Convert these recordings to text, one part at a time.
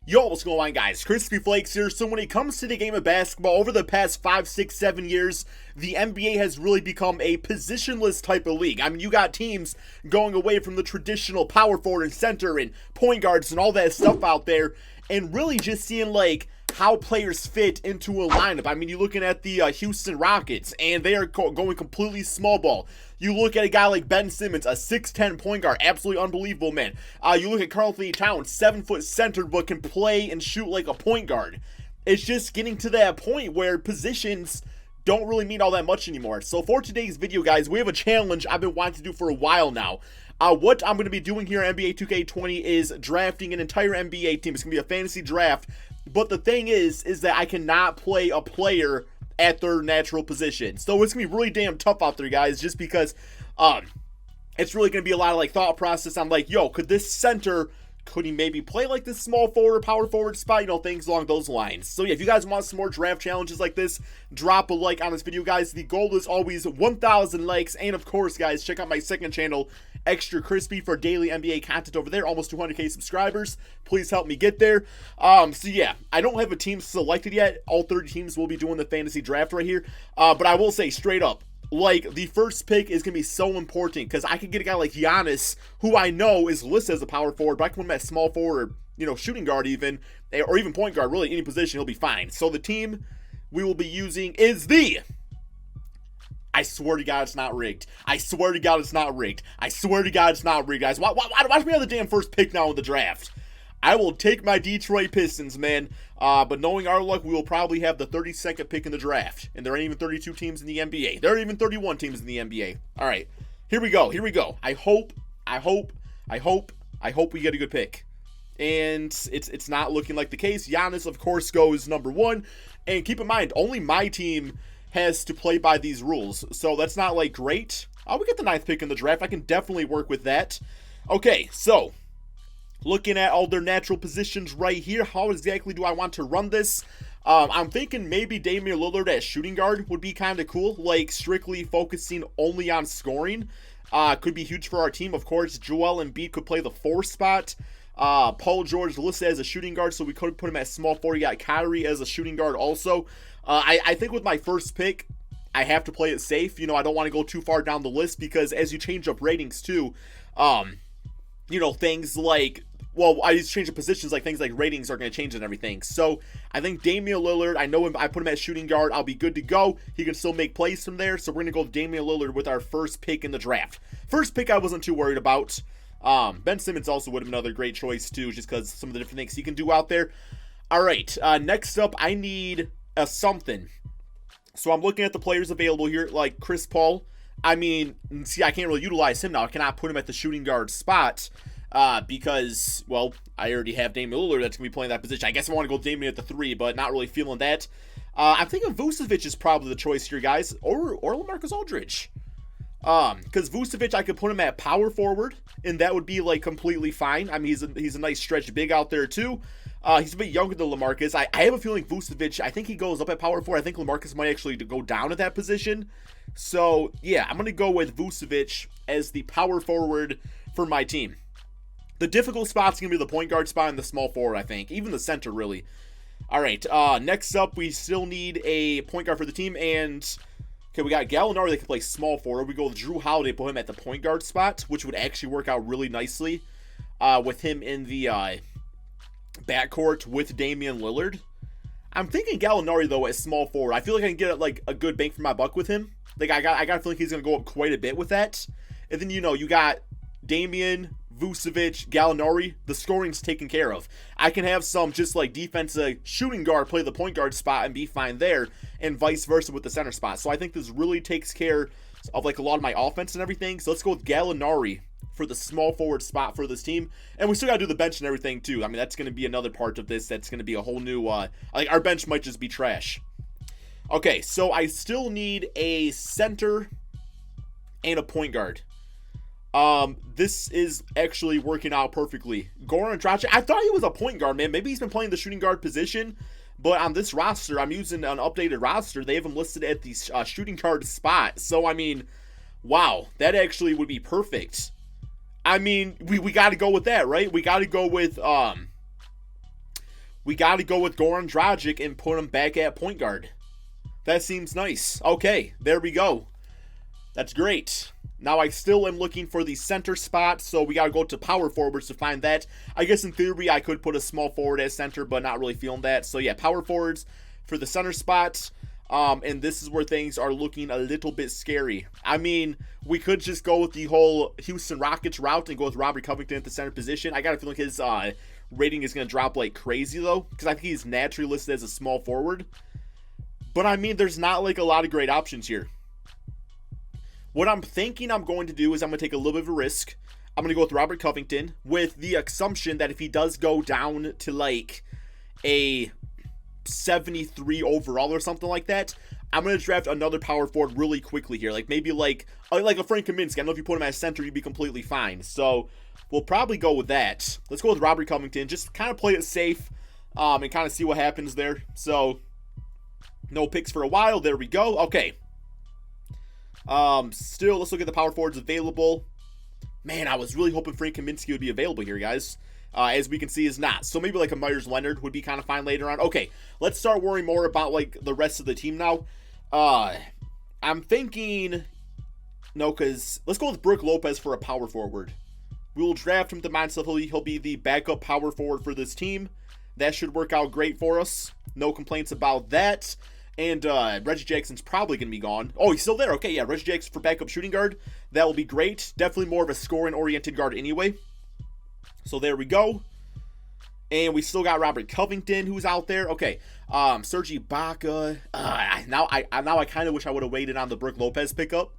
Yo, what's going on, guys? Crispy Flakes here. So when it comes to the game of basketball, over the past 5, 6, 7 years, the NBA has really become a positionless type of league. I mean, you got teams going away from the traditional power forward and center and point guards and all that stuff out there, and really just seeing, like, how players fit into a lineup. I mean, you're looking at the Houston Rockets, and they are going completely small ball. You look at a guy like Ben Simmons, a 6'10 point guard, absolutely unbelievable, man. You look at Karl-Anthony Towns, 7-foot center, but can play and shoot like a point guard. It's just getting to that point where positions don't really mean all that much anymore. So for today's video, guys, we have a challenge I've been wanting to do for a while now. What I'm going to be doing here in NBA 2K20 is drafting an entire NBA team. It's going to be a fantasy draft. But the thing is that I cannot play a player at their natural position. So it's going to be really damn tough out there, guys, just because it's really going to be a lot of, like, thought process on, like, yo, could this center, could he maybe play, like, this small forward, power forward spot? You know, things along those lines. So, yeah, if you guys want some more draft challenges like this, drop a like on this video, guys. The goal is always 1,000 likes. And, of course, guys, check out my second channel, Extra Crispy, for daily NBA content over there. Almost 200k subscribers. Please help me get there. So yeah, I don't have a team selected yet. All 30 teams will be doing the fantasy draft right here. But I will say straight up, like, the first pick is going to be so important because I could get a guy like Giannis, who I know is listed as a power forward, but I can put him at small forward, you know, shooting guard even, or even point guard. Really, any position, he'll be fine. So the team we will be using is the... I swear to God it's not rigged. I swear to God it's not rigged. I swear to God it's not rigged, guys. Why do we have the damn first pick now in the draft? I will take my Detroit Pistons, man. But knowing our luck, we will probably have the 32nd pick in the draft. And there ain't even 32 teams in the NBA. There aren't even 31 teams in the NBA. All right, here we go. Here we go. I hope we get a good pick. And it's not looking like the case. Giannis, of course, goes number 1. And keep in mind, only my team has to play by these rules, so that's not, like, great. We get the 9th pick in the draft. I can definitely work with that. Okay, so looking at all their natural positions right here, how exactly do I want to run this? I'm thinking maybe Damian Lillard as shooting guard would be kind of cool, like strictly focusing only on scoring. Could be huge for our team. Of course, Joel Embiid could play the 4 spot. Paul George listed as a shooting guard, so we could put him at small forward. You got Kyrie as a shooting guard also. I think with my first pick, I have to play it safe. You know, I don't want to go too far down the list because as you change up ratings too, you know, things like, well, I just change the positions, like things like ratings are going to change and everything. So I think Damian Lillard, I know him, I put him at shooting guard, I'll be good to go. He can still make plays from there. So we're going to go with Damian Lillard with our first pick in the draft. First pick I wasn't too worried about. Ben Simmons also would have been another great choice too, just because some of the different things he can do out there. All right, next up, I need a something. So I'm looking at the players available here, like Chris Paul. I mean, see, I can't really utilize him now. I cannot put him at the shooting guard spot because, well, I already have Damian Lillard that's going to be playing that position. I guess I want to go Damian at the 3, but not really feeling that. I'm thinking Vucevic is probably the choice here, guys, or LaMarcus Aldridge. Because Vucevic, I could put him at power forward, and that would be, like, completely fine. I mean, he's a nice stretch big out there, too. He's a bit younger than LaMarcus. I have a feeling Vucevic, I think he goes up at power forward. I think LaMarcus might actually go down at that position. So, yeah, I'm going to go with Vucevic as the power forward for my team. The difficult spot's going to be the point guard spot and the small forward, I think. Even the center, really. All right, next up, we still need a point guard for the team, and... okay, we got Gallinari that can play small forward. We go with Drew Holiday, put him at the point guard spot, which would actually work out really nicely with him in the backcourt with Damian Lillard. I'm thinking Gallinari, though, as small forward. I feel like I can get, like, a good bang for my buck with him. Like, I got a feeling he's going to go up quite a bit with that. And then, you know, you got Damian, Vucevic, Gallinari. The scoring's taken care of. I can have some just, like, defensive shooting guard play the point guard spot and be fine there, and vice versa with the center spot. So I think this really takes care of, like, a lot of my offense and everything. So let's go with Gallinari for the small forward spot for this team. And we still got to do the bench and everything, too. I mean, that's going to be another part of this. That's going to be a whole new, like, our bench might just be trash. Okay, so I still need a center and a point guard. This is actually working out perfectly. Goran Dragic, I thought he was a point guard, man. Maybe he's been playing the shooting guard position, but on this roster, I'm using an updated roster. They have him listed at the shooting guard spot. So, I mean, wow, that actually would be perfect. I mean, we got to go with that, right? We got to go with we got to go with Goran Dragic and put him back at point guard. That seems nice. Okay, there we go. That's great. Now I still am looking for the center spot, so we got to go to power forwards to find that. I guess in theory I could put a small forward as center, but not really feeling that. So yeah, power forwards for the center spot. And this is where things are looking a little bit scary. I mean, we could just go with the whole Houston Rockets route and go with Robert Covington at the center position. I got a feeling his rating is going to drop like crazy, though, because I think he's naturally listed as a small forward. But I mean, there's not like a lot of great options here. What I'm thinking I'm going to do is I'm going to take a little bit of a risk. I'm going to go with Robert Covington with the assumption that if he does go down to like a 73 overall or something like that, I'm going to draft another power forward really quickly here. Like maybe like a Frank Kaminsky. I know if you put him at center, you'd be completely fine. So we'll probably go with that. Let's go with Robert Covington. Just kind of play it safe and kind of see what happens there. So no picks for a while. There we go. Okay. Still, let's look at the power forwards available. Man, I was really hoping Frank Kaminsky would be available here, guys. As we can see, is not. So maybe like a Myers Leonard would be kind of fine later on. Okay, let's start worrying more about like the rest of the team now. I'm thinking, no, because let's go with Brook Lopez for a power forward. We will draft him to mindset he'll be the backup power forward for this team. That should work out great for us. No complaints about that. And Reggie Jackson's probably going to be gone. Oh, he's still there. Okay, yeah, Reggie Jackson for backup shooting guard. That will be great. Definitely more of a scoring-oriented guard anyway. So there we go. And we still got Robert Covington, who's out there. Okay, Serge Ibaka. Now I kind of wish I would have waited on the Brook Lopez pickup.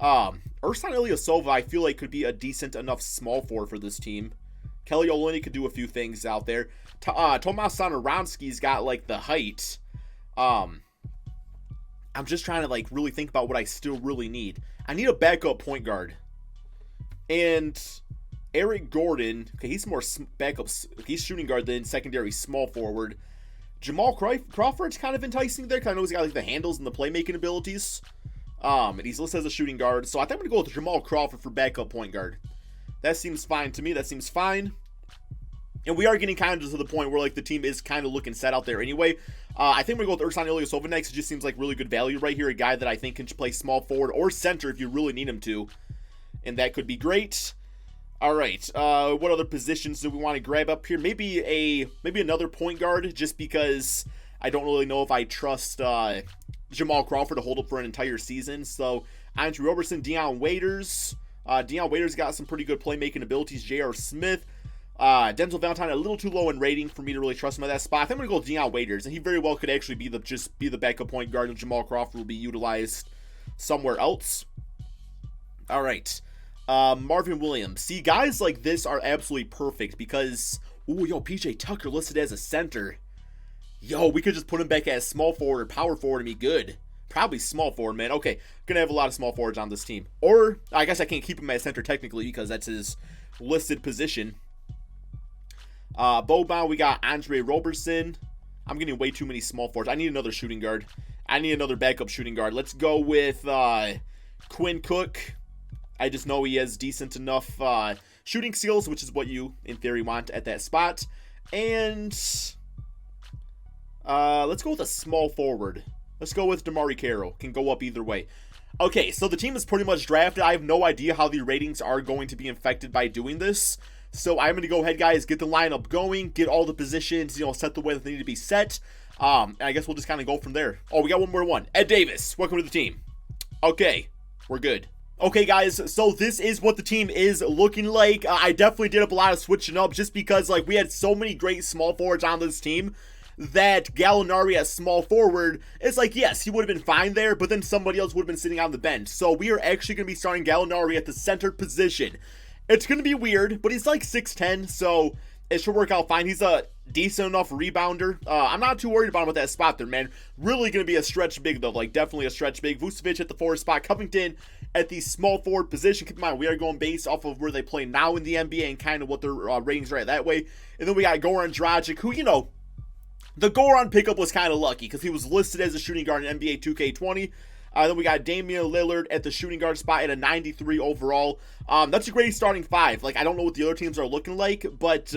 Ersan Ilyasova, I feel like could be a decent enough small forward for this team. Kelly Olynyk could do a few things out there. Tomas Satoransky's got like the height. I'm just trying to like really think about what I still really need. I need a backup point guard. And Eric Gordon, okay, he's more backup, he's shooting guard than secondary small forward. Jamal Crawford's kind of enticing there, because I know he's got like the handles and the playmaking abilities. And he's listed as a shooting guard, so I think I'm going to go with Jamal Crawford for backup point guard. That seems fine to me, that seems fine. And we are getting kind of to the point where like the team is kind of looking set out there anyway. I think we're going to go with Ersan Ilyasova next. It just seems like really good value right here. A guy that I think can play small forward or center if you really need him to. And that could be great. All right. What other positions do we want to grab up here? Maybe another point guard, just because I don't really know if I trust Jamal Crawford to hold up for an entire season. So Andre Roberson, Dion Waiters. Dion Waiters got some pretty good playmaking abilities. J.R. Smith. Denzel Valentine a little too low in rating for me to really trust him at that spot. I think I'm going to go with Dion Waiters, and he very well could actually be the backup point guard, and Jamal Crawford will be utilized somewhere else. All right. Marvin Williams. See, guys like this are absolutely perfect because, PJ Tucker listed as a center. Yo, we could just put him back as small forward or power forward and be good. Probably small forward, man. Okay, gonna have a lot of small forwards on this team. Or, I guess I can't keep him as center technically because that's his listed position. Boban, we got Andre Roberson. I'm getting way too many small forwards. I need another shooting guard. I need another backup shooting guard. Let's go with Quinn Cook. I just know he has decent enough shooting skills, which is what you, in theory, want at that spot. And let's go with a small forward. Let's go with DeMarre Carroll. Can go up either way. Okay, so the team is pretty much drafted. I have no idea how the ratings are going to be affected by doing this. So I'm going to go ahead, guys, get the lineup going, get all the positions, set the way that they need to be set. And I guess we'll just kind of go from there. Oh, we got one more one. Ed Davis, welcome to the team. Okay, we're good. Okay, guys, so this is what the team is looking like. I definitely did up a lot of switching up just because, we had so many great small forwards on this team that Gallinari as small forward is yes, he would have been fine there, but then somebody else would have been sitting on the bench. So we are actually going to be starting Gallinari at the center position. It's going to be weird, but he's 6'10", so it should work out fine. He's a decent enough rebounder. I'm not too worried about him at that spot there, man. Really going to be a stretch big, though. Definitely a stretch big. Vucevic at the forward spot. Covington at the small forward position. Keep in mind, we are going based off of where they play now in the NBA and kind of what their ratings are at that way. And then we got Goran Dragic, who, the Goran pickup was kind of lucky because he was listed as a shooting guard in NBA 2K20. Then we got Damian Lillard at the shooting guard spot at a 93 overall. That's a great starting five. I don't know what the other teams are looking like, but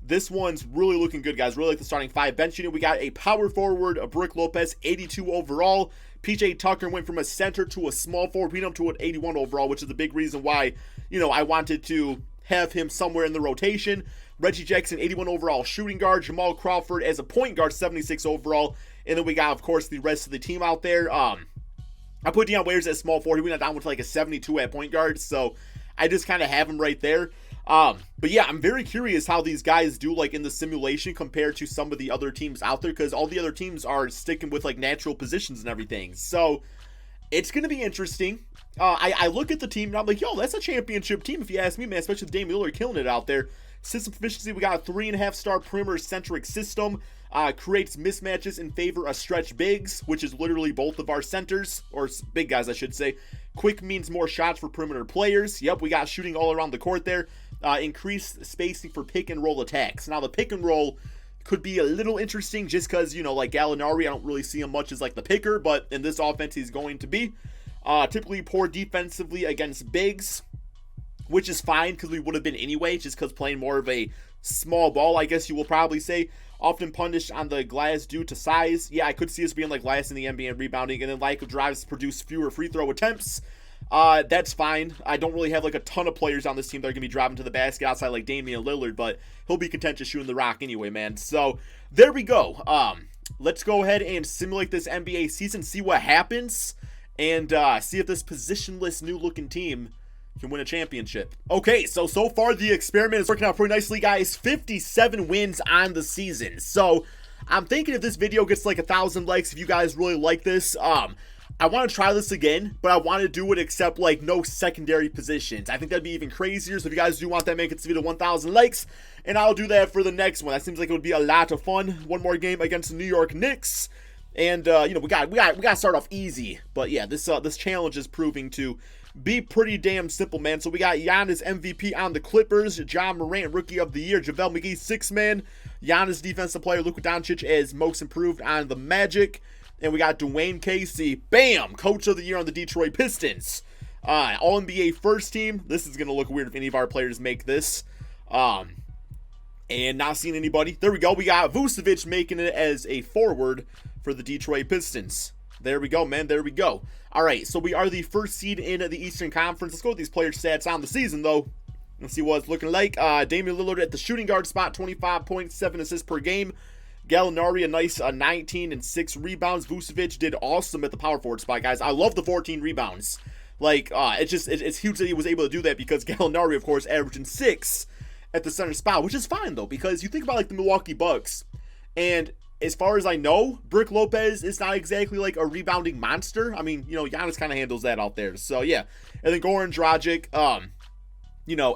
This one's really looking good, guys. Really like the starting 5 bench unit. We got a power forward, a Brook Lopez, 82 overall. PJ Tucker went from a center to a small forward, beat him to an 81 overall, which is the big reason why, I wanted to have him somewhere in the rotation. Reggie Jackson, 81 overall shooting guard. Jamal Crawford as a point guard, 76 overall. And then we got, of course, the rest of the team out there. I put Deion Waiters at small forward. He went down with like a 72 at point guard. So I just kind of have him right there. But yeah, I'm very curious how these guys do like in the simulation compared to some of the other teams out there, because all the other teams are sticking with like natural positions and everything. So it's going to be interesting. I look at the team and I'm like, yo, that's a championship team if you ask me, man, especially with Damian Lillard killing it out there. System proficiency, we got a 3.5-star perimeter-centric system. Creates mismatches in favor of stretch bigs, which is literally both of our centers, or big guys, I should say. Quick means more shots for perimeter players. Yep, we got shooting all around the court there. Increased spacing for pick and roll attacks. Now, the pick and roll could be a little interesting just because, like Gallinari, I don't really see him much as like the picker, but in this offense, he's going to be. Typically poor defensively against bigs, which is fine because we would have been anyway, just because playing more of a small ball, I guess you will probably say. Often punished on the glass due to size. Yeah, I could see us being like last in the NBA in rebounding, and then lack of drives produce fewer free throw attempts. That's fine. I don't really have like a ton of players on this team that are going to be driving to the basket outside like Damian Lillard, but he'll be content just shooting the rock anyway, man. So there we go. Let's go ahead and simulate this NBA season, see what happens, and see if this positionless new looking team can win a championship. Okay, so far the experiment is working out pretty nicely, guys. 57 wins on the season. So I'm thinking if this video gets like 1,000 likes, if you guys really like this, I want to try this again, but I want to do it except like no secondary positions. I think that'd be even crazier. So if you guys do want that, make it to 1,000 likes, and I'll do that for the next one. That seems like it would be a lot of fun. One more game against the New York Knicks. And we got to start off easy. But yeah, this challenge is proving to be pretty damn simple, man. So we got Giannis MVP on the Clippers, John Morant Rookie of the Year, JaVale McGee 6th man, Giannis Defensive Player, Luka Doncic as Most Improved on the Magic, and we got Dwayne Casey, bam, Coach of the Year on the Detroit Pistons. All NBA First Team. This is gonna look weird if any of our players make this. And not seeing anybody. There we go. We got Vucevic making it as a forward for the Detroit Pistons. There we go, man. There we go. All right, so we are the first seed in the Eastern Conference. Let's go with these player stats on the season, though. Let's see what it's looking like. Damian Lillard at the shooting guard spot, 25.7 assists per game. Gallinari, a nice 19 and 6 rebounds. Vucevic did awesome at the power forward spot, guys. I love the 14 rebounds. Like, it's huge that he was able to do that because Gallinari, of course, averaging 6 at the center spot, which is fine, though, because you think about, like, the Milwaukee Bucks, and as far as I know, Brook Lopez is not exactly like a rebounding monster. I mean, Giannis kind of handles that out there. So, yeah. And then Goran Dragic,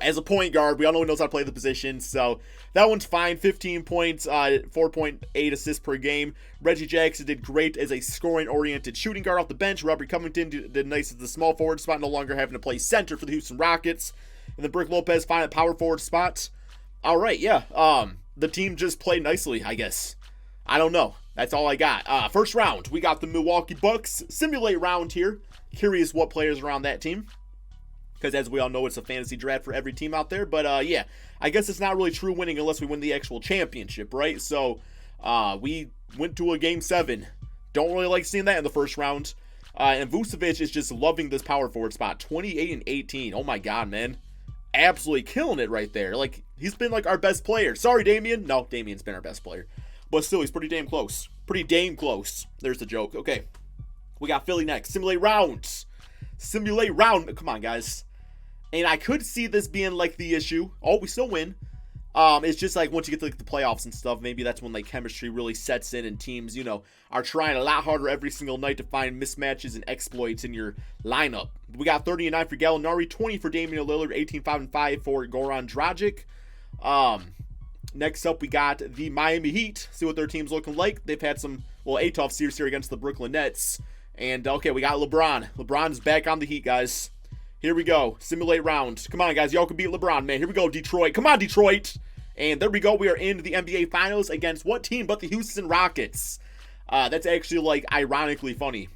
as a point guard, we all know he knows how to play the position. So, that one's fine. 15 points, 4.8 assists per game. Reggie Jackson did great as a scoring-oriented shooting guard off the bench. Robert Covington did nice at the small forward spot, no longer having to play center for the Houston Rockets. And then Brook Lopez fine at power forward spot. All right, yeah. The team just played nicely, I guess. I don't know. That's all I got. First round, we got the Milwaukee Bucks. Simulate round here. Curious what players are on that team. Because as we all know, it's a fantasy draft for every team out there. But yeah, I guess it's not really true winning unless we win the actual championship, right? So we went to a Game 7. Don't really like seeing that in the first round. And Vucevic is just loving this power forward spot. 28 and 18. Oh my God, man. Absolutely killing it right there. Like, he's been like our best player. Sorry, Damian. No, Damian's been our best player. But still, he's pretty damn close. Pretty damn close. There's the joke. Okay. We got Philly next. Simulate rounds. Simulate round. Come on, guys. And I could see this being like the issue. Oh, we still win. It's just like once you get to like the playoffs and stuff, maybe that's when like chemistry really sets in and teams, are trying a lot harder every single night to find mismatches and exploits in your lineup. We got 30 and 9 for Gallinari, 20 for Damian Lillard, 18, 5 and 5 for Goran Dragic. Next up, we got the Miami Heat. See what their team's looking like. They've had a tough series here against the Brooklyn Nets. And, okay, we got LeBron. LeBron's back on the Heat, guys. Here we go. Simulate round. Come on, guys. Y'all can beat LeBron, man. Here we go, Detroit. Come on, Detroit. And there we go. We are in the NBA Finals against what team but the Houston Rockets. That's actually, like, ironically funny.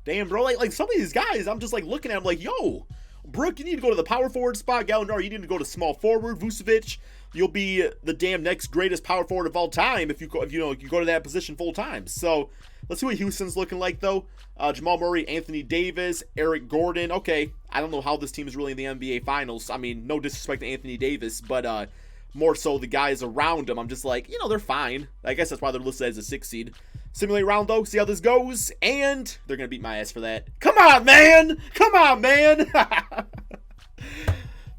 Damn, bro. Like some of these guys, I'm just, like, looking at them like, yo, Brook, you need to go to the power forward spot. Gallinari, you need to go to small forward. Vucevic, you'll be the damn next greatest power forward of all time if you go to that position full time. So let's see what Houston's looking like though. Jamal Murray, Anthony Davis, Eric Gordon. Okay, I don't know how this team is really in the NBA Finals. I mean, no disrespect to Anthony Davis, but more so the guys around him. I'm just like, they're fine. I guess that's why they're listed as a 6 seed. Simulate round though, see how this goes, and they're gonna beat my ass for that. Come on, man! Come on, man!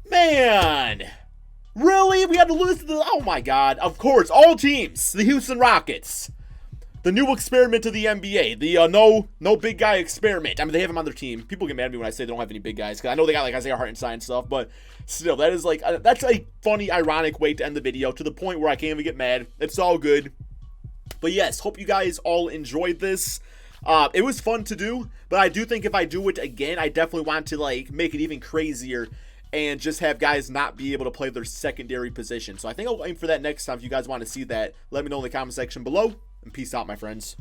Man! Really? We had to lose to the... Oh my god. Of course, all teams. The Houston Rockets. The new experiment of the NBA. The no big guy experiment. I mean, they have him on their team. People get mad at me when I say they don't have any big guys, because I know they got like Isaiah Hartenstein and stuff, but still, that is like... that's a funny, ironic way to end the video, to the point where I can't even get mad. It's all good. But yes, hope you guys all enjoyed this. It was fun to do, but I do think if I do it again, I definitely want to like make it even crazier and just have guys not be able to play their secondary position. So I think I'll aim for that next time. If you guys want to see that, let me know in the comment section below, and peace out, my friends.